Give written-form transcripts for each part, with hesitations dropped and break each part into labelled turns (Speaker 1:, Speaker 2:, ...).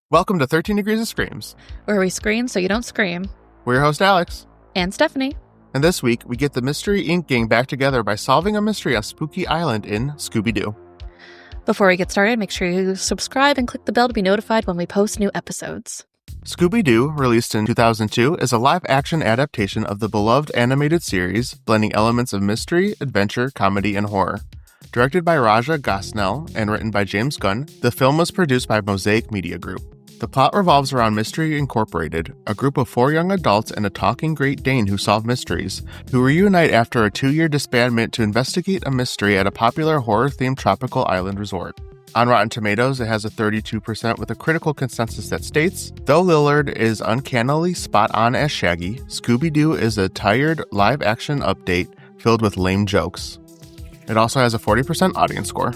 Speaker 1: Welcome to 13 Degrees of Screams,
Speaker 2: where we scream so you don't scream.
Speaker 1: We're your host, Alex.
Speaker 2: And Stephanie.
Speaker 1: And this week, we get the Mystery Inc. gang back together by solving a mystery on Spooky Island in Scooby Doo.
Speaker 2: Before we get started, make sure you subscribe and click the bell to be notified when we post new episodes.
Speaker 1: Scooby Doo, released in 2002, is a live-action adaptation of the beloved animated series, blending elements of mystery, adventure, comedy, and horror. Directed by Raja Gosnell and written by James Gunn, the film was produced by Mosaic Media Group. The plot revolves around Mystery Incorporated, a group of 4 young adults and a talking Great Dane who solve mysteries, who reunite after a 2-year disbandment to investigate a mystery at a popular horror-themed tropical island resort. On Rotten Tomatoes, it has a 32% with a critical consensus that states, though Lillard is uncannily spot-on as Shaggy, Scooby Doo is a tired, live-action update filled with lame jokes. It also has a 40% audience score.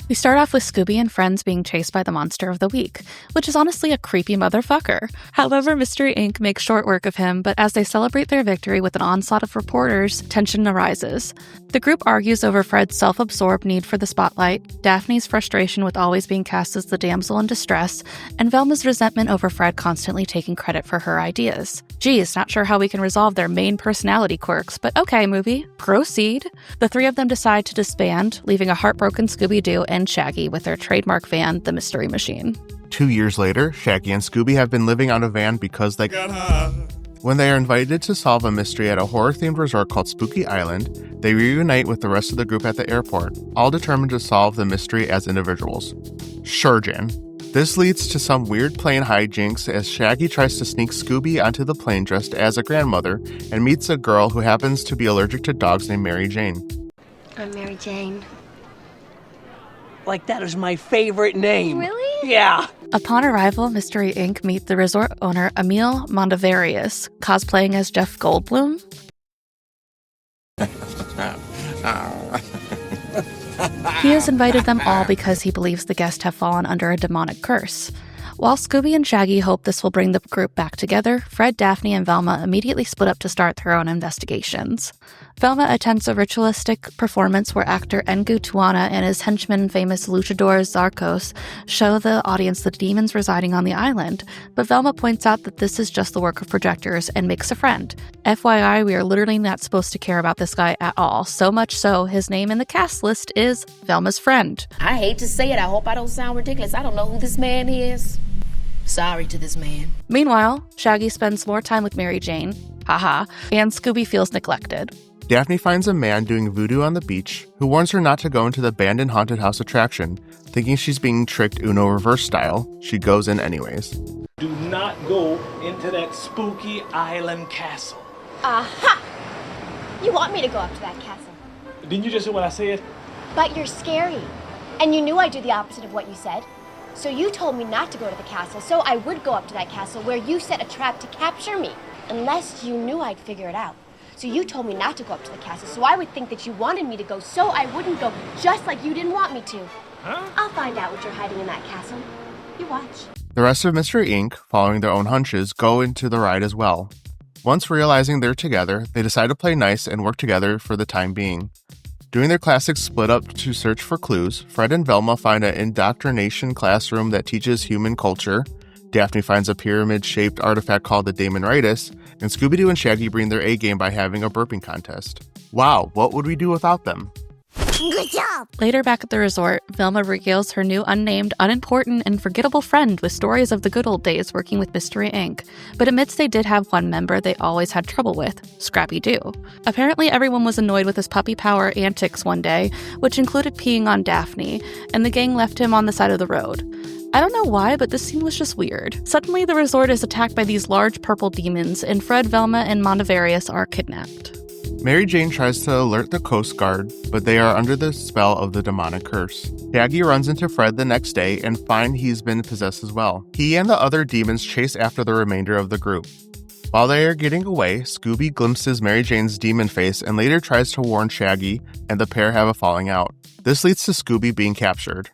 Speaker 2: We start off with Scooby and friends being chased by the monster of the week, which is honestly a creepy motherfucker. However, Mystery Inc. makes short work of him, but as they celebrate their victory with an onslaught of reporters, tension arises. The group argues over Fred's self-absorbed need for the spotlight, Daphne's frustration with always being cast as the damsel in distress, and Velma's resentment over Fred constantly taking credit for her ideas. Geez, not sure how we can resolve their main personality quirks, but okay, movie, proceed. The three of them decide to disband, leaving a heartbroken Scooby-Doo and Shaggy with their trademark van, the Mystery Machine.
Speaker 1: 2 years later, Shaggy and Scooby have been living on a van because they got high. When they are invited to solve a mystery at a horror-themed resort called Spooky Island, they reunite with the rest of the group at the airport, all determined to solve the mystery as individuals. Sure, Jan. This leads to some weird plane hijinks as Shaggy tries to sneak Scooby onto the plane dressed as a grandmother and meets a girl who happens to be allergic to dogs named Mary Jane.
Speaker 3: I'm Mary Jane.
Speaker 4: Like, that is my favorite name.
Speaker 3: Really?
Speaker 4: Yeah.
Speaker 2: Upon arrival, Mystery Inc. meet the resort owner Emil Mondavarius, cosplaying as Jeff Goldblum. He has invited them all because he believes the guests have fallen under a demonic curse. While Scooby and Shaggy hope this will bring the group back together, Fred, Daphne, and Velma immediately split up to start their own investigations. Velma attempts a ritualistic performance where actor Ngu Tuana and his henchman, famous luchador Zarkos, show the audience the demons residing on the island, but Velma points out that this is just the work of projectors and makes a friend. FYI, we are literally not supposed to care about this guy at all, so much so his name in the cast list is Velma's friend.
Speaker 5: I hate to say it, I hope I don't sound ridiculous. I don't know who this man is. Sorry to this man.
Speaker 2: Meanwhile, Shaggy spends more time with Mary Jane, haha, and Scooby feels neglected.
Speaker 1: Daphne finds a man doing voodoo on the beach who warns her not to go into the abandoned haunted house attraction. Thinking she's being tricked Uno reverse style, she goes in anyways.
Speaker 6: Do not go into that spooky island castle.
Speaker 3: Aha! You want me to go up to that castle.
Speaker 6: Didn't you just hear what I said?
Speaker 3: But you're scary. And you knew I'd do the opposite of what you said. So you told me not to go to the castle, so I would go up to that castle where you set a trap to capture me. Unless you knew I'd figure it out. So you told me not to go up to the castle, so I would think that you wanted me to go, so I wouldn't go, just like you didn't want me to.
Speaker 6: Huh?
Speaker 3: I'll find out what you're hiding in that castle. You watch.
Speaker 1: The rest of Mystery Inc., following their own hunches, go into the ride as well. Once realizing they're together, they decide to play nice and work together for the time being. Doing their classic split up to search for clues, Fred and Velma find an indoctrination classroom that teaches human culture. Daphne finds a pyramid-shaped artifact called the Damonitis, and Scooby-Doo and Shaggy bring their A-game by having a burping contest. Wow, what would we do without them?
Speaker 3: Good job!
Speaker 2: Later back at the resort, Velma regales her new unnamed, unimportant, and forgettable friend with stories of the good old days working with Mystery Inc., but admits they did have one member they always had trouble with, Scrappy Doo. Apparently everyone was annoyed with his puppy power antics one day, which included peeing on Daphne, and the gang left him on the side of the road. I don't know why, but this scene was just weird. Suddenly, the resort is attacked by these large purple demons, and Fred, Velma, and Mondavarius are kidnapped.
Speaker 1: Mary Jane tries to alert the Coast Guard, but they are under the spell of the demonic curse. Shaggy runs into Fred the next day and finds he's been possessed as well. He and the other demons chase after the remainder of the group. While they are getting away, Scooby glimpses Mary Jane's demon face and later tries to warn Shaggy, and the pair have a falling out. This leads to Scooby being captured.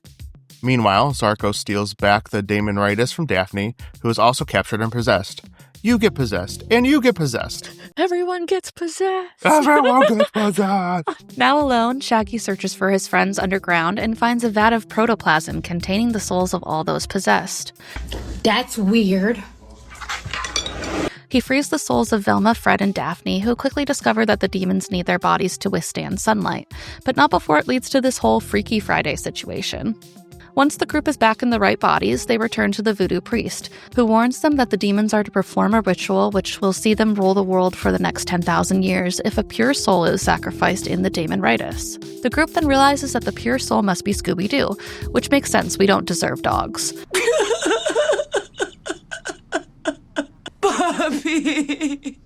Speaker 1: Meanwhile, Zarko steals back the Damonitis from Daphne, who is also captured and possessed. You get possessed, and you get possessed.
Speaker 2: Everyone gets possessed.
Speaker 1: Everyone gets possessed.
Speaker 2: Now alone, Shaggy searches for his friends underground and finds a vat of protoplasm containing the souls of all those possessed.
Speaker 5: That's weird.
Speaker 2: He frees the souls of Velma, Fred, and Daphne, who quickly discover that the demons need their bodies to withstand sunlight, but not before it leads to this whole Freaky Friday situation. Once the group is back in the right bodies, they return to the voodoo priest, who warns them that the demons are to perform a ritual which will see them rule the world for the next 10,000 years if a pure soul is sacrificed in the daemon ritus. The group then realizes that the pure soul must be Scooby Doo, which makes sense, we don't deserve dogs.
Speaker 5: Bobby!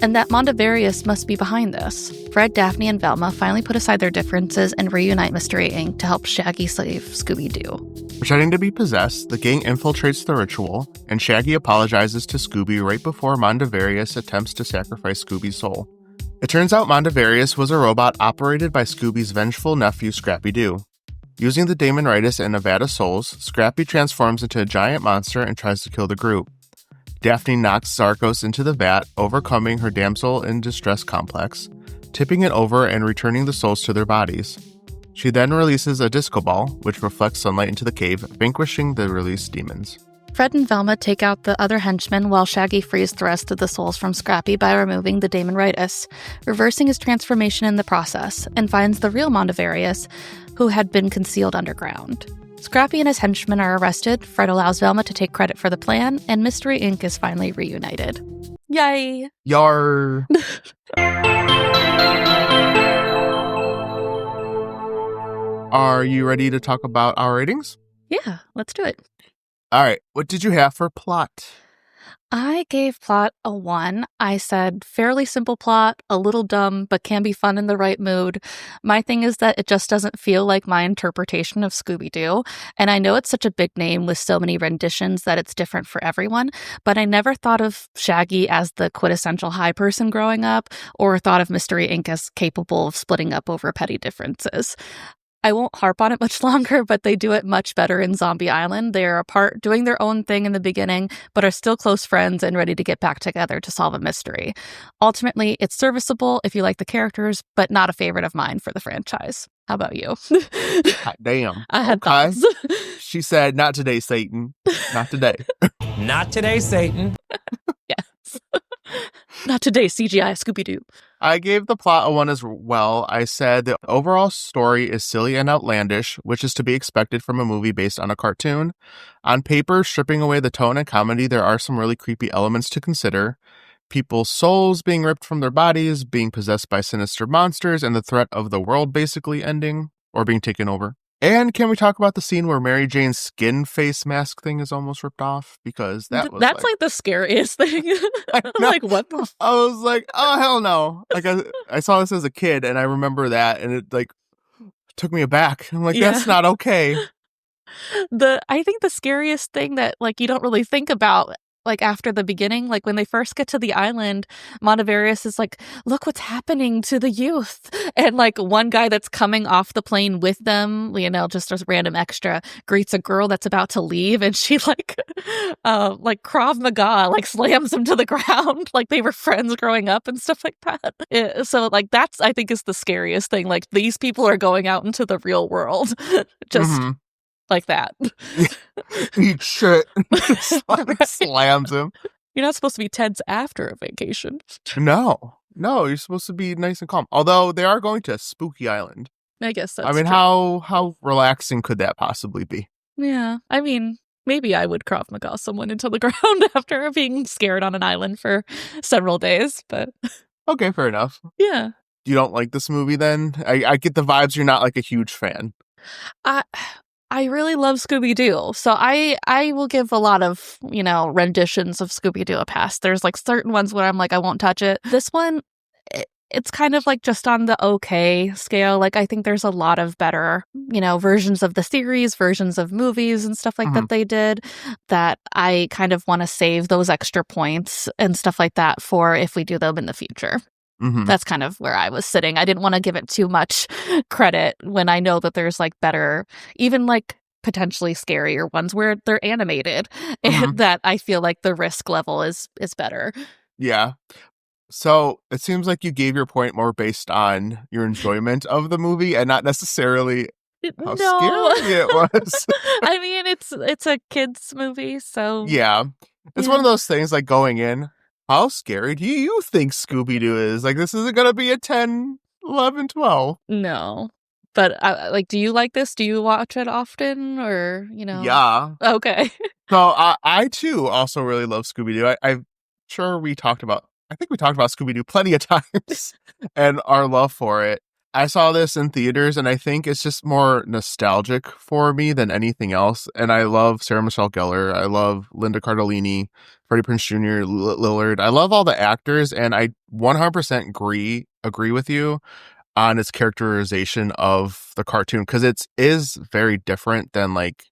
Speaker 2: And that Mondavarius must be behind this. Fred, Daphne, and Velma finally put aside their differences and reunite Mystery Inc. to help Shaggy save Scooby Doo.
Speaker 1: Pretending to be possessed, the gang infiltrates the ritual, and Shaggy apologizes to Scooby right before Mondavarius attempts to sacrifice Scooby's soul. It turns out Mondavarius was a robot operated by Scooby's vengeful nephew Scrappy Doo. Using the daemon ritus and Nevada souls, Scrappy transforms into a giant monster and tries to kill the group. Daphne knocks Zarkos into the vat, overcoming her damsel in distress complex, tipping it over and returning the souls to their bodies. She then releases a disco ball, which reflects sunlight into the cave, vanquishing the released demons.
Speaker 2: Fred and Velma take out the other henchmen while Shaggy frees the rest of the souls from Scrappy by removing the daemon ritus, reversing his transformation in the process, and finds the real Mondavarius, who had been concealed underground. Scrappy and his henchmen are arrested, Fred allows Velma to take credit for the plan, and Mystery Inc. is finally reunited. Yay!
Speaker 1: Yar! Are you ready to talk about our ratings?
Speaker 2: Yeah, let's do it.
Speaker 1: All right, what did you have for plot?
Speaker 2: I gave plot a 1. I said fairly simple plot, a little dumb, but can be fun in the right mood. My thing is that it just doesn't feel like my interpretation of Scooby Doo. And I know it's such a big name with so many renditions that it's different for everyone, but I never thought of Shaggy as the quintessential high person growing up, or thought of Mystery Inc. as capable of splitting up over petty differences. I won't harp on it much longer, but they do it much better in Zombie Island. They are apart, doing their own thing in the beginning, but are still close friends and ready to get back together to solve a mystery. Ultimately, it's serviceable if you like the characters, but not a favorite of mine for the franchise. How about you?
Speaker 1: Hot damn.
Speaker 2: I had
Speaker 1: okay.
Speaker 2: thoughts.
Speaker 1: She said, not today, Satan. Not today.
Speaker 7: Not today, Satan.
Speaker 2: Yes. Not today, CGI Scooby Doo.
Speaker 1: I gave the plot a 1 as well. I said the overall story is silly and outlandish, which is to be expected from a movie based on a cartoon. On paper, stripping away the tone and comedy, there are some really creepy elements to consider. People's souls being ripped from their bodies, being possessed by sinister monsters, and the threat of the world basically ending or being taken over. And can we talk about the scene where Mary Jane's skin face mask thing is almost ripped off? Because that's
Speaker 2: like the scariest thing. Like, what the
Speaker 1: I was like, oh, hell no. Like, I saw this as a kid, and I remember that, and it, like, took me aback. I'm like, that's not okay.
Speaker 2: I think the scariest thing that, like, you don't really think about, like, after the beginning, like, when they first get to the island, Mondavarius is like, look what's happening to the youth. And, like, one guy that's coming off the plane with them, you know, just a random extra, greets a girl that's about to leave, and she, like Krav Maga, like, slams him to the ground, like they were friends growing up and stuff like that. So, like, that's, I think, is the scariest thing. Like, these people are going out into the real world. Just... like that.
Speaker 1: Eat shit. Slams him.
Speaker 2: You're not supposed to be tense after a vacation.
Speaker 1: No, you're supposed to be nice and calm. Although they are going to Spooky Island.
Speaker 2: I guess that's
Speaker 1: true. How relaxing could that possibly be?
Speaker 2: Yeah, I mean, maybe I would Krav Maga someone into the ground after being scared on an island for several days, but...
Speaker 1: Okay, fair enough.
Speaker 2: Yeah.
Speaker 1: You don't like this movie then? I get the vibes you're not, like, a huge fan.
Speaker 2: I really love Scooby Doo, so I will give a lot of, you know, renditions of Scooby Doo a pass. There's, like, certain ones where I'm like, I won't touch it. This one, it's kind of like just on the okay scale. Like, I think there's a lot of better, you know, versions of the series, versions of movies and stuff like that they did, that I kind of want to save those extra points and stuff like that for if we do them in the future. That's kind of where I was sitting. I didn't want to give it too much credit when I know that there's, like, better, even, like, potentially scarier ones where they're animated, and that I feel like the risk level is better.
Speaker 1: Yeah. So it seems like you gave your point more based on your enjoyment of the movie and not necessarily how scary it was.
Speaker 2: I mean, it's a kids movie, so
Speaker 1: Yeah. It's one of those things like going in, how scary do you think Scooby Doo is? Like, this isn't going to be a 10, 11, 12.
Speaker 2: No. But like, do you like this? Do you watch it often, or
Speaker 1: Yeah.
Speaker 2: Okay.
Speaker 1: So I too also really love Scooby Doo. I'm sure I think we talked about Scooby Doo plenty of times and our love for it. I saw this in theaters, and I think it's just more nostalgic for me than anything else. And I love Sarah Michelle Gellar. I love Linda Cardellini, Freddie Prinze Jr., Lillard. I love all the actors, and I 100% agree with you on its characterization of the cartoon, because it is very different than like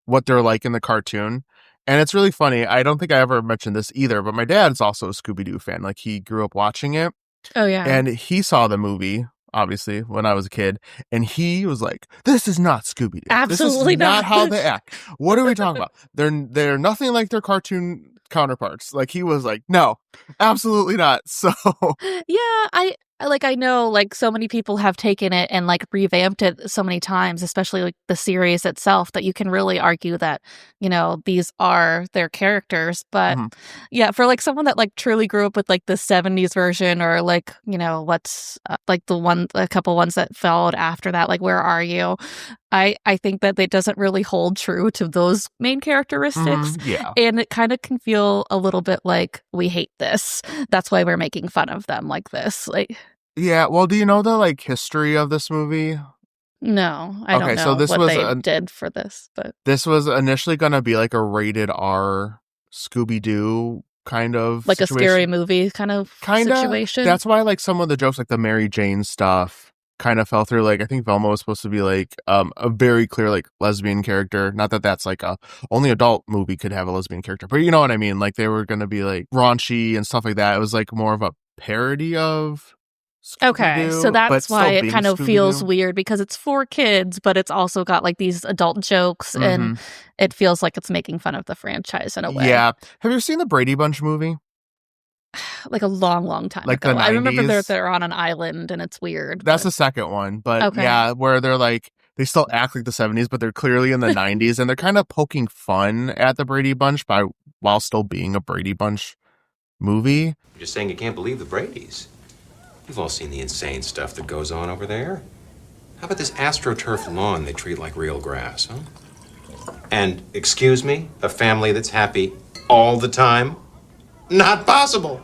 Speaker 1: what they're like in the cartoon. And it's really funny. I don't think I ever mentioned this either, but my dad's also a Scooby Doo fan. Like, he grew up watching it.
Speaker 2: Oh yeah.
Speaker 1: And he saw the movie, obviously, when I was a kid, and he was like, "This is not Scooby Doo.
Speaker 2: Absolutely
Speaker 1: this is not
Speaker 2: not.
Speaker 1: how they act. What are we talking about? They're nothing like their cartoon counterparts." Like, he was like, "No, absolutely not." So
Speaker 2: Yeah, I know like so many people have taken it and like revamped it so many times, especially like the series itself, that you can really argue that, these are their characters. But yeah, for like someone that like truly grew up with like the 70s version, or like, what's like a couple ones that followed after that, like Where Are You? I think that it doesn't really hold true to those main characteristics.
Speaker 1: Yeah.
Speaker 2: And it kind of can feel a little bit like, we hate this. That's why we're making fun of them like this. Like,
Speaker 1: Yeah, well, do you know the like history of this movie?
Speaker 2: no, I don't know
Speaker 1: so this
Speaker 2: what
Speaker 1: was
Speaker 2: they did for this, but
Speaker 1: this was initially going to be like a rated R Scooby Doo kind of
Speaker 2: like
Speaker 1: situation.
Speaker 2: a scary movie kind of situation.
Speaker 1: That's why like some of the jokes, like the Mary Jane stuff, kind of fell through. Like, I think Velma was supposed to be like a very clear like lesbian character. Not that that's like only adult movie could have a lesbian character, but you know what I mean. Like, they were going to be like raunchy and stuff like that. It was like more of a parody of
Speaker 2: Okay,
Speaker 1: Scooby-Doo,
Speaker 2: so that's
Speaker 1: but
Speaker 2: why
Speaker 1: still
Speaker 2: it
Speaker 1: being
Speaker 2: kind of feels
Speaker 1: Scooby-Doo.
Speaker 2: weird, because it's for kids, but it's also got like these adult jokes, and it feels like it's making fun of the franchise in a way.
Speaker 1: Yeah. Have you ever seen the Brady Bunch movie?
Speaker 2: Like a long, long time
Speaker 1: Like
Speaker 2: ago.
Speaker 1: the
Speaker 2: I remember
Speaker 1: 90s?
Speaker 2: they're on an island and it's weird.
Speaker 1: That's
Speaker 2: but-
Speaker 1: the second one, but
Speaker 2: Okay.
Speaker 1: yeah, where they're like, they still act like the 70s, but they're clearly in the 90s, and they're kind of poking fun at the Brady Bunch while still being a Brady Bunch movie.
Speaker 8: You're just saying you can't believe the Bradys. You've all seen the insane stuff that goes on over there. How about this AstroTurf lawn they treat like real grass, huh? And, excuse me, a family that's happy all the time? Not possible.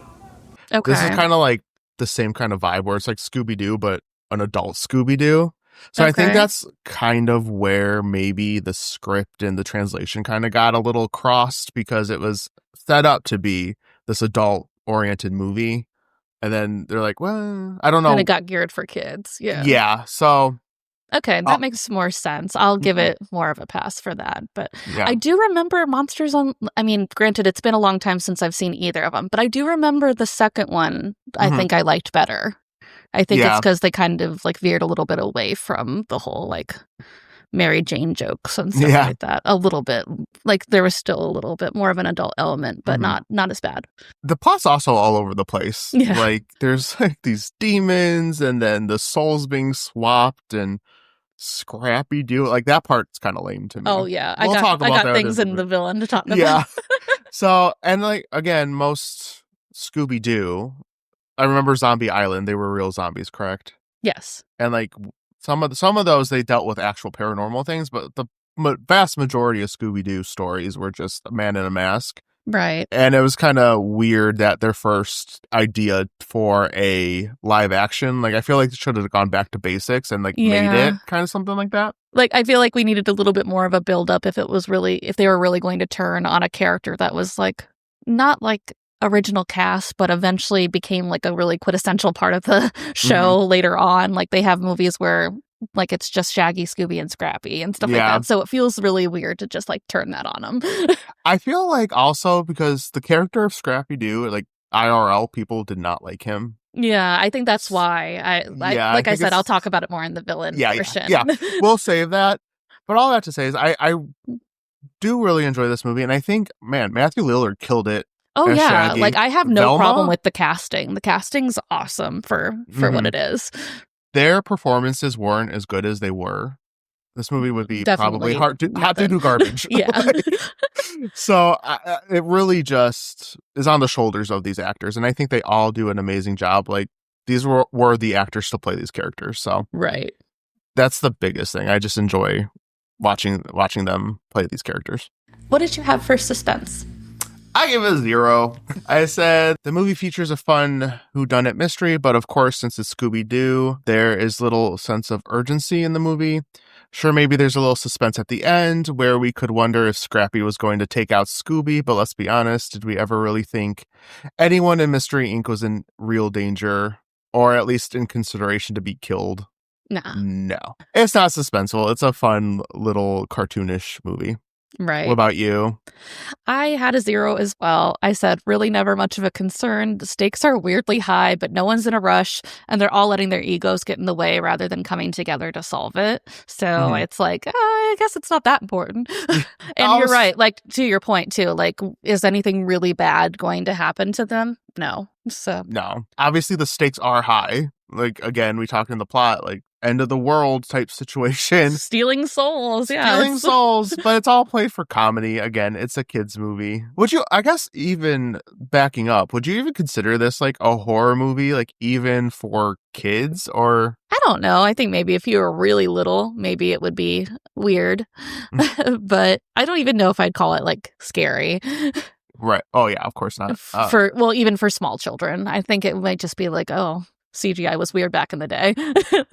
Speaker 2: Okay.
Speaker 1: This is kind of like the same kind of vibe where it's like Scooby Doo, but an adult Scooby Doo. So I think
Speaker 2: Okay.
Speaker 1: that's kind of where maybe the script and the translation kind of got a little crossed, because it was set up to be this adult oriented movie. And then they're like, well, I don't know.
Speaker 2: And it got geared for kids. Yeah.
Speaker 1: Yeah. So
Speaker 2: Okay, that makes more sense. I'll give it more of a pass for that. But
Speaker 1: yeah.
Speaker 2: I do remember Monsters on... I mean, granted, it's been a long time since I've seen either of them, but I do remember the second one I think I liked better. I think it's because they kind of like veered a little bit away from the whole like Mary Jane jokes and stuff like that. A little bit. Like, there was still a little bit more of an adult element, but not as bad.
Speaker 1: The plot's also all over the place.
Speaker 2: Yeah.
Speaker 1: Like, there's like these demons, and then the souls being swapped, and Scrappy Doo. Like, that part's kind of lame to me.
Speaker 2: Oh, yeah.
Speaker 1: We'll
Speaker 2: I
Speaker 1: talk about
Speaker 2: got
Speaker 1: that
Speaker 2: things
Speaker 1: in
Speaker 2: in the villain to talk about.
Speaker 1: Yeah. So, and like, again, most Scooby Doo, I remember Zombie Island, they were real zombies, correct?
Speaker 2: Yes.
Speaker 1: And like, some of those, they dealt with actual paranormal things, but the vast majority of Scooby Doo stories were just a man in a mask.
Speaker 2: Right.
Speaker 1: And it was kind of weird that their first idea for a live action, like, I feel like they should have gone back to basics and like made it kind of something like that.
Speaker 2: Like, I feel like we needed a little bit more of a build up if they were really going to turn on a character that was like not like original cast, but eventually became like a really quintessential part of the show later on. Like, they have movies where like it's just Shaggy, Scooby, and Scrappy and stuff like that. So it feels really weird to just like turn that on them.
Speaker 1: I feel like also because the character of Scrappy Doo, like IRL, people did not like him.
Speaker 2: Yeah, I think that's why. I said, I'll talk about it more in the villain version.
Speaker 1: Yeah, we'll save that. But all that to say is I do really enjoy this movie, and I think, man, Matthew Lillard killed it.
Speaker 2: Oh
Speaker 1: as
Speaker 2: yeah,
Speaker 1: Shaggy.
Speaker 2: like I have no
Speaker 1: Velma?
Speaker 2: problem with the casting. The casting's awesome for what it is.
Speaker 1: Their performances weren't as good as they were. This movie would be
Speaker 2: Definitely
Speaker 1: probably hot to do garbage.
Speaker 2: Yeah.
Speaker 1: So it really just is on the shoulders of these actors, and I think they all do an amazing job. Like, these were the actors to play these characters, so
Speaker 2: Right.
Speaker 1: that's the biggest thing. I just enjoy watching them play these characters.
Speaker 2: What did you have for suspense?
Speaker 1: I give it a 0. I said the movie features a fun whodunit mystery, but of course, since it's Scooby Doo, there is little sense of urgency in the movie. Sure, maybe there's a little suspense at the end where we could wonder if Scrappy was going to take out Scooby, but let's be honest, did we ever really think anyone in Mystery Inc. was in real danger, or at least in consideration to be killed?
Speaker 2: Nah.
Speaker 1: No. It's not suspenseful. It's a fun little cartoonish movie.
Speaker 2: Right.
Speaker 1: What about you?
Speaker 2: I had a 0 as well. I said, really never much of a concern. The stakes are weirdly high, but no one's in a rush, and they're all letting their egos get in the way rather than coming together to solve it. So it's like, I guess it's not that important. And you're right. Like, to your point, too, like, is anything really bad going to happen to them? No. So
Speaker 1: no. Obviously, the stakes are high. Like, again, we talked in the plot, like, end of the world type situation.
Speaker 2: Stealing souls, yeah.
Speaker 1: Stealing souls, but it's all played for comedy. Again, it's a kid's movie. Would you, I guess, even backing up, would you even consider this like a horror movie, like even for kids? Or
Speaker 2: I don't know. I think maybe if you were really little, maybe it would be weird. But I don't even know if I'd call it like scary.
Speaker 1: Right. Oh, yeah, of course not.
Speaker 2: Even for small children. I think it might just be like, oh, CGI was weird back in the day.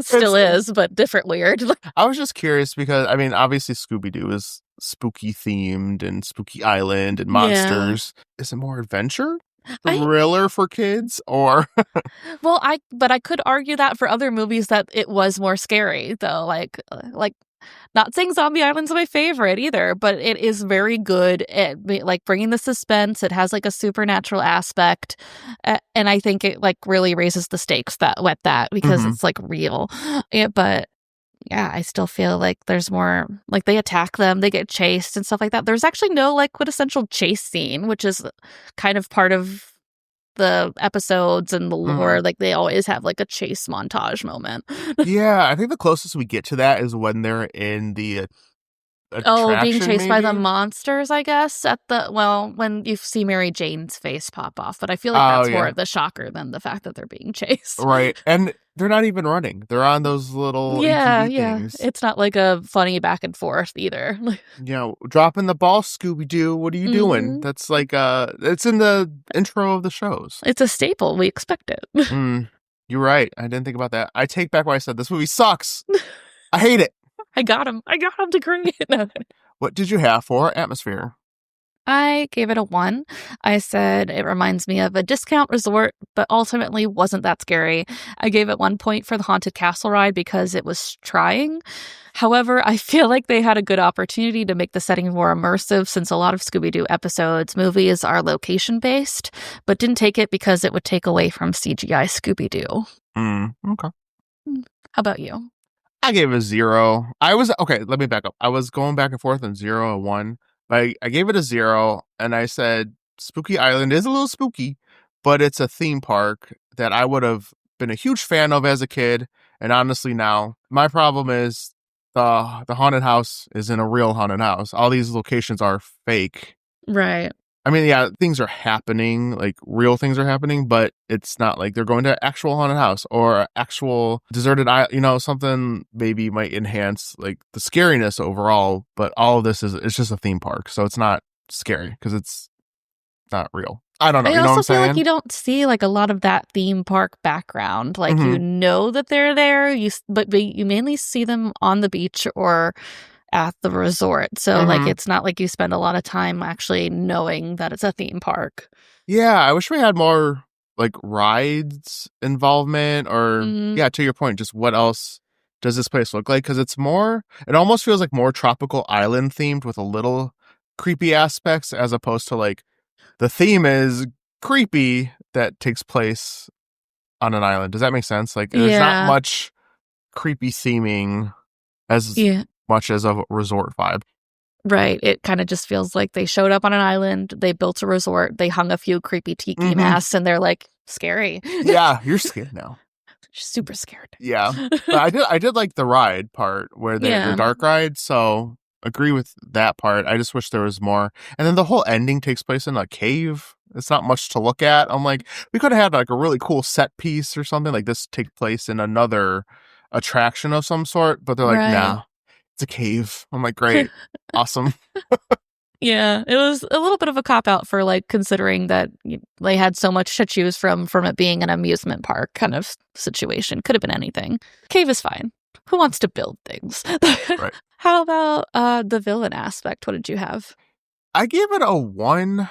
Speaker 2: Still is, but different weird.
Speaker 1: I was just curious because, I mean, obviously Scooby Doo is spooky themed and Spooky Island and monsters. Yeah. Is it more adventure? Thriller for kids? Or
Speaker 2: Well, I could argue that for other movies that it was more scary though. Like not saying Zombie Island's my favorite either, but it is very good at like bringing the suspense. It has like a supernatural aspect, and I think it like really raises the stakes with that because it's like real. But yeah, I still feel like there's more, like they attack them, they get chased and stuff like that. There's actually no like quintessential chase scene, which is kind of part of the episodes and the lore. Like they always have like a chase montage moment.
Speaker 1: Yeah, I think the closest we get to that is when they're in the
Speaker 2: being chased by the monsters, I guess, when you see Mary Jane's face pop off. But I feel like that's more of the shocker than the fact that they're being chased.
Speaker 1: Right. And they're not even running. They're on those little ATV things.
Speaker 2: It's not like a funny back and forth either.
Speaker 1: Dropping the ball, Scooby Doo. What are you doing? That's like it's in the intro of the shows.
Speaker 2: It's a staple. We expect it.
Speaker 1: You're right. I didn't think about that. I take back what I said. This movie sucks. I hate it.
Speaker 2: I got him to grade it.
Speaker 1: What did you have for atmosphere?
Speaker 2: I gave it a 1. I said it reminds me of a discount resort, but ultimately wasn't that scary. I gave it 1 point for the haunted castle ride because it was trying. However, I feel like they had a good opportunity to make the setting more immersive since a lot of Scooby-Doo movies are location-based, but didn't take it because it would take away from CGI Scooby-Doo.
Speaker 1: Okay.
Speaker 2: How about you?
Speaker 1: I gave it a 0. Let me back up. I was going back and forth on 0 and 1. But I gave it a 0, and I said Spooky Island is a little spooky, but it's a theme park that I would have been a huge fan of as a kid. And honestly, now my problem is the haunted house isn't a real haunted house. All these locations are fake.
Speaker 2: Right.
Speaker 1: I mean, yeah, things are happening, like real things are happening, but it's not like they're going to actual haunted house or actual deserted island. Something maybe might enhance like the scariness overall, but all of this it's just a theme park. So it's not scary because it's not real. I don't know.
Speaker 2: I also feel like you don't see like a lot of that theme park background. Like you know that they're there, but you mainly see them on the beach or at the resort. So like it's not like you spend a lot of time actually knowing that it's a theme park. Yeah,
Speaker 1: I wish we had more like rides involvement or to your point, just what else does this place look like? Because it almost feels like more tropical island themed with a little creepy aspects as opposed to like the theme is creepy that takes place on an island. Does that make sense? Like there's not much creepy theming as much as a resort vibe.
Speaker 2: Right. It kind of just feels like they showed up on an island, they built a resort, they hung a few creepy tiki masks, and they're like, scary.
Speaker 1: Yeah, you're scared now.
Speaker 2: Super scared.
Speaker 1: Yeah. But I did like the ride part where the dark ride, so agree with that part. I just wish there was more. And then the whole ending takes place in a cave. It's not much to look at. I'm like, we could have had like a really cool set piece or something like this take place in another attraction of some sort, but they're like, nah, it's a cave. I'm like, great. Awesome.
Speaker 2: Yeah, it was a little bit of a cop-out for, like, considering that they had so much to choose from it being an amusement park kind of situation. Could have been anything. Cave is fine. Who wants to build things?
Speaker 1: Right.
Speaker 2: How about the villain aspect? What did you have?
Speaker 1: I gave it a 1.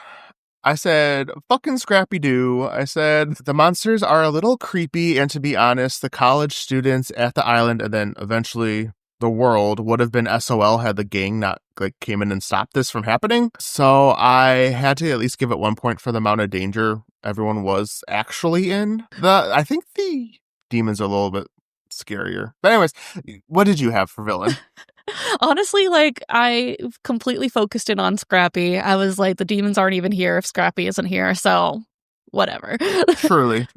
Speaker 1: I said, fucking Scrappy Doo. I said, the monsters are a little creepy, and to be honest, the college students at the island and then eventually the world would have been SOL had the gang not like came in and stopped this from happening. So I had to at least give it 1 point for the amount of danger everyone was actually in. I think the demons are a little bit scarier. But anyways, what did you have for villain?
Speaker 2: Honestly, like, I completely focused in on Scrappy. I was like, the demons aren't even here if Scrappy isn't here, so whatever.
Speaker 1: Truly.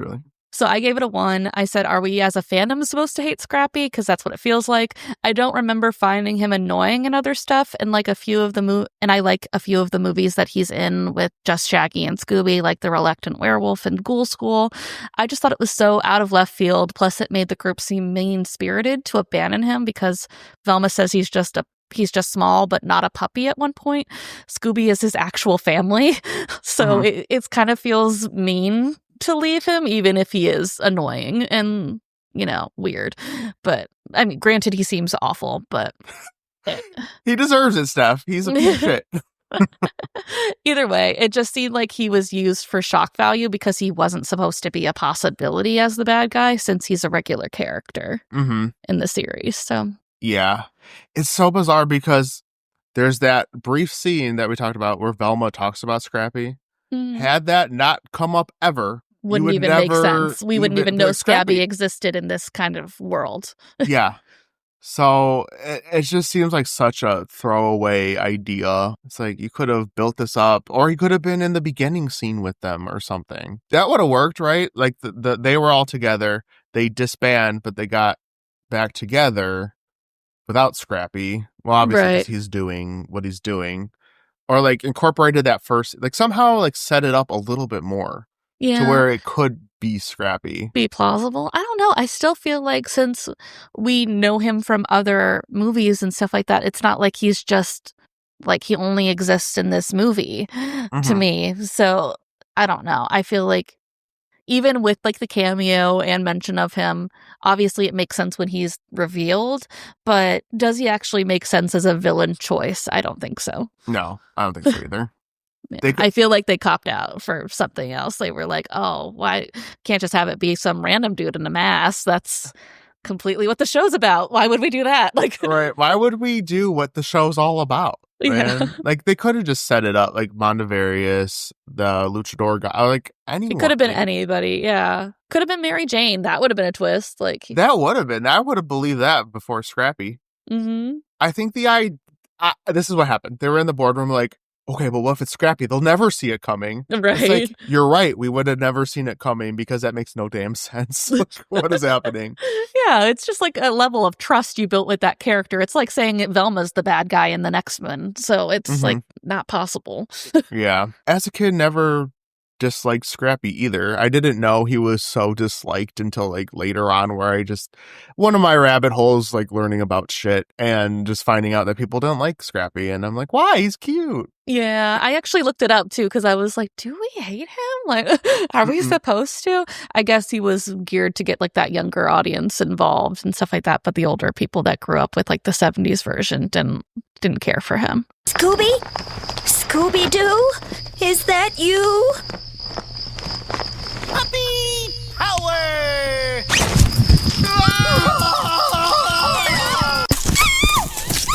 Speaker 2: So I gave it a 1. I said, are we as a fandom supposed to hate Scrappy? Because that's what it feels like. I don't remember finding him annoying and other stuff. And like a few of the and I like a few of the movies that he's in with just Shaggy and Scooby, like The Reluctant Werewolf and Ghoul School. I just thought it was so out of left field. Plus it made the group seem mean-spirited to abandon him because Velma says he's just small, but not a puppy at one point. Scooby is his actual family. So it's kind of feels mean to leave him, even if he is annoying and, weird. But, I mean, granted, he seems awful, but...
Speaker 1: He deserves it, Steph. He's a piece of shit.
Speaker 2: Either way, it just seemed like he was used for shock value because he wasn't supposed to be a possibility as the bad guy since he's a regular character in the series, so...
Speaker 1: Yeah. It's so bizarre because there's that brief scene that we talked about where Velma talks about Scrappy. Had that not come up ever,
Speaker 2: wouldn't even make sense. We wouldn't even know Scrappy existed in this kind of world.
Speaker 1: Yeah. So it just seems like such a throwaway idea. It's like you could have built this up, or he could have been in the beginning scene with them or something. That would have worked, right? Like they were all together. They disband, but they got back together without Scrappy. Well, obviously because he's doing what he's doing. Or like incorporated that first, like somehow like set it up a little bit more to where it could be Scrappy.
Speaker 2: Be plausible. I don't know. I still feel like since we know him from other movies and stuff like that, it's not like he's just like he only exists in this movie to me. So I don't know. I feel like even with like the cameo and mention of him, obviously it makes sense when he's revealed, but does he actually make sense as a villain choice? I don't think so.
Speaker 1: No, I don't think so either.
Speaker 2: I feel like they copped out for something else. They were like, oh, why can't just have it be some random dude in a mask? That's completely what the show's about. Why would we do that? Like,
Speaker 1: right. Why would we do what the show's all about? Man? Yeah. Like they could have just set it up like Mondavarius, the luchador guy, like anyone.
Speaker 2: It could have been anybody. Yeah. Could have been Mary Jane. That would have been a twist. Like
Speaker 1: that would have been. I would have believed that before Scrappy. I think this is what happened. They were in the boardroom like, okay, but what if it's Scrappy? They'll never see it coming.
Speaker 2: Right.
Speaker 1: It's like, you're right. We would have never seen it coming because that makes no damn sense. What is happening?
Speaker 2: Yeah, it's just like a level of trust you built with that character. It's like saying Velma's the bad guy in the next one. So it's like not possible.
Speaker 1: Yeah. As a kid, never disliked Scrappy either. I didn't know he was so disliked until like later on where one of my rabbit holes, like learning about shit and just finding out that people don't like Scrappy. And I'm like, why? He's cute.
Speaker 2: Yeah, I actually looked it up too because I was like, do we hate him? Like, are we supposed to? I guess he was geared to get like that younger audience involved and stuff like that. But the older people that grew up with like the 70s version didn't care for him.
Speaker 9: Scooby Doo? Is that you?
Speaker 10: Puppy power!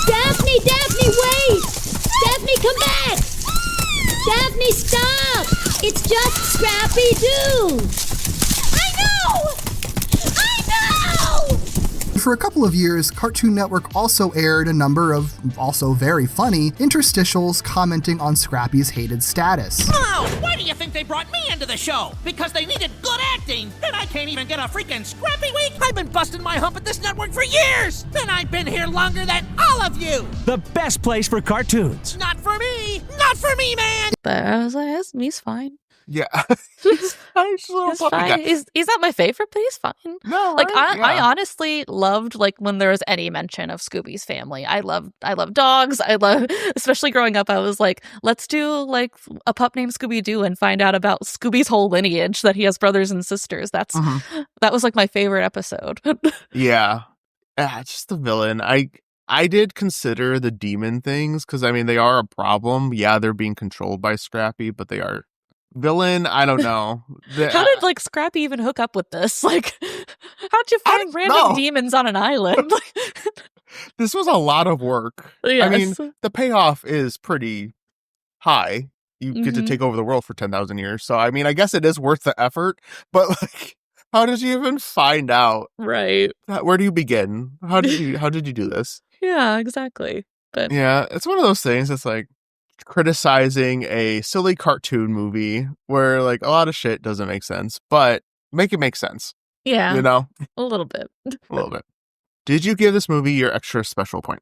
Speaker 9: Daphne, wait! Daphne, come back! Daphne, stop! It's just Scrappy Doo!
Speaker 10: I know!
Speaker 11: For a couple of years, Cartoon Network also aired a number of, also very funny, interstitials commenting on Scrappy's hated status.
Speaker 10: Oh, why do you think they brought me into the show? Because they needed good acting, and I can't even get a freaking Scrappy Week? I've been busting my hump at this network for years, and I've been here longer than all of you!
Speaker 12: The best place for cartoons.
Speaker 10: Not for me! Not for me, man!
Speaker 2: But I was like, he's fine.
Speaker 1: Yeah. He's fine.
Speaker 2: He's fine. He's not my favorite, but he's fine.
Speaker 1: No,
Speaker 2: like
Speaker 1: right?
Speaker 2: I honestly loved like when there was any mention of Scooby's family. I love dogs. I love, especially growing up, I was like, let's do like a pup named Scooby Doo and find out about Scooby's whole lineage, that he has brothers and sisters. That was like my favorite episode.
Speaker 1: Yeah. Just the villain. I did consider the demon things because I mean they are a problem. Yeah, they're being controlled by Scrappy, but they are. Villain, I don't know.
Speaker 2: How did like Scrappy even hook up with this? Like, how'd you find random demons on an island?
Speaker 1: This was a lot of work.
Speaker 2: Yes.
Speaker 1: I mean, the payoff is pretty high. You get to take over the world for 10,000 years. So, I mean, I guess it is worth the effort. But like, how did you even find out?
Speaker 2: Right.
Speaker 1: Where do you begin? How did you do this?
Speaker 2: Yeah, exactly. But
Speaker 1: yeah, it's one of those things. It's like criticizing a silly cartoon movie where like a lot of shit doesn't make sense, but make it make sense.
Speaker 2: Yeah.
Speaker 1: You know?
Speaker 2: A little bit.
Speaker 1: A little bit. Did you give this movie your extra special point?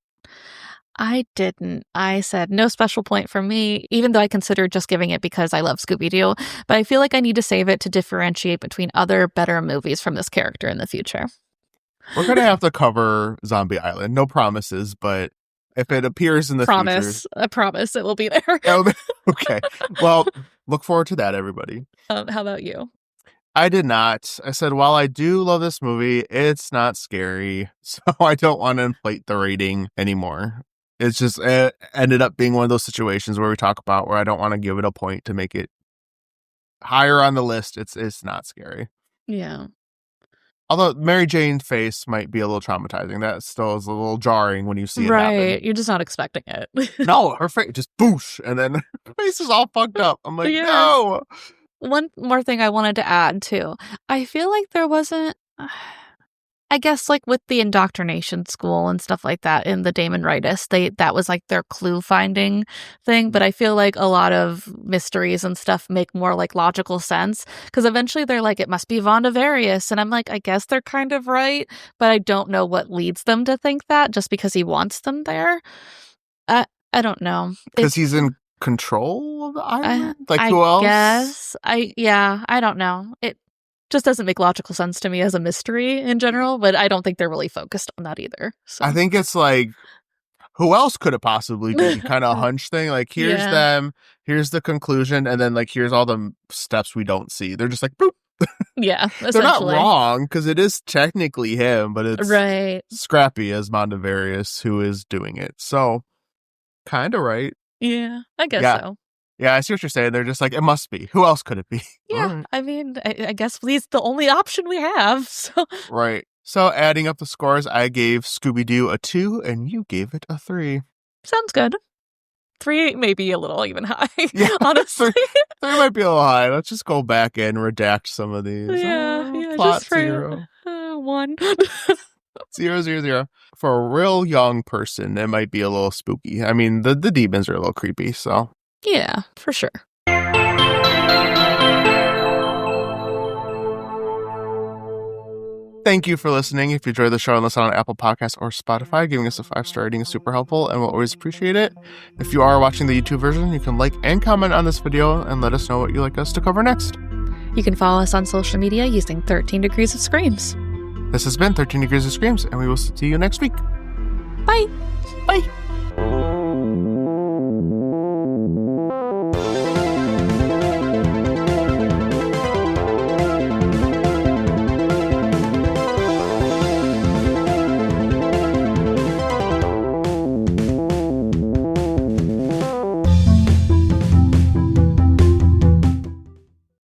Speaker 2: I didn't. I said no special point for me, even though I considered just giving it because I love Scooby Doo. But I feel like I need to save it to differentiate between other better movies from this character in the future.
Speaker 1: We're going to have to cover Zombie Island. No promises, but if it appears in the future...
Speaker 2: I promise it will be there.
Speaker 1: Okay. Well, look forward to that, everybody.
Speaker 2: How about you?
Speaker 1: I did not. I said, while I do love this movie, it's not scary. So I don't want to inflate the rating anymore. It's just it ended up being one of those situations where we talk about where I don't want to give it a point to make it higher on the list. It's not scary.
Speaker 2: Yeah.
Speaker 1: Although Mary Jane's face might be a little traumatizing. That still is a little jarring when you see it happen.
Speaker 2: Right. You're just not expecting it.
Speaker 1: No, her face just boosh, and then her face is all fucked up. I'm like, no.
Speaker 2: One more thing I wanted to add, too. I feel like there wasn't... I guess, like, with the indoctrination school and stuff like that in the Damon Rightus, that was, like, their clue-finding thing. But I feel like a lot of mysteries and stuff make more, like, logical sense. Because eventually they're like, it must be Vondavarius. And I'm like, I guess they're kind of right. But I don't know what leads them to think that just because he wants them there. I don't know.
Speaker 1: Because he's in control of the island? Who else?
Speaker 2: I don't know. It just doesn't make logical sense to me as a mystery in general, but I don't think they're really focused on that either. So.
Speaker 1: I think it's like, who else could it possibly be? Kind of a hunch thing. Like, here's them, here's the conclusion, and then like here's all the steps we don't see. They're just like, boop.
Speaker 2: Yeah,
Speaker 1: they're not wrong because it is technically him, but it's Scrappy as Vondavarius who is doing it. So, kind of right.
Speaker 2: Yeah, I guess so.
Speaker 1: Yeah, I see what you're saying. They're just like, it must be. Who else could it be?
Speaker 2: Yeah, right. I mean, I guess he's the only option we have. So.
Speaker 1: Right. So adding up the scores, I gave Scooby Doo a 2 and you gave it a 3.
Speaker 2: Sounds good. 3 may be a little even high,
Speaker 1: yeah,
Speaker 2: honestly.
Speaker 1: 3 might be a little high. Let's just go back and redact some of these.
Speaker 2: Yeah,
Speaker 1: plot
Speaker 2: just for
Speaker 1: 0.
Speaker 2: 1.
Speaker 1: 0, 0, 0. For a real young person, it might be a little spooky. I mean, the demons are a little creepy, so...
Speaker 2: Yeah, for sure.
Speaker 1: Thank you for listening. If you enjoyed the show and listen on Apple Podcasts or Spotify, giving us a 5-star rating is super helpful and we'll always appreciate it. If you are watching the YouTube version, you can like and comment on this video and let us know what you'd like us to cover next.
Speaker 2: You can follow us on social media using 13 Degrees of Screams.
Speaker 1: This has been 13 Degrees of Screams, and we will see you next week.
Speaker 2: Bye.
Speaker 1: Bye.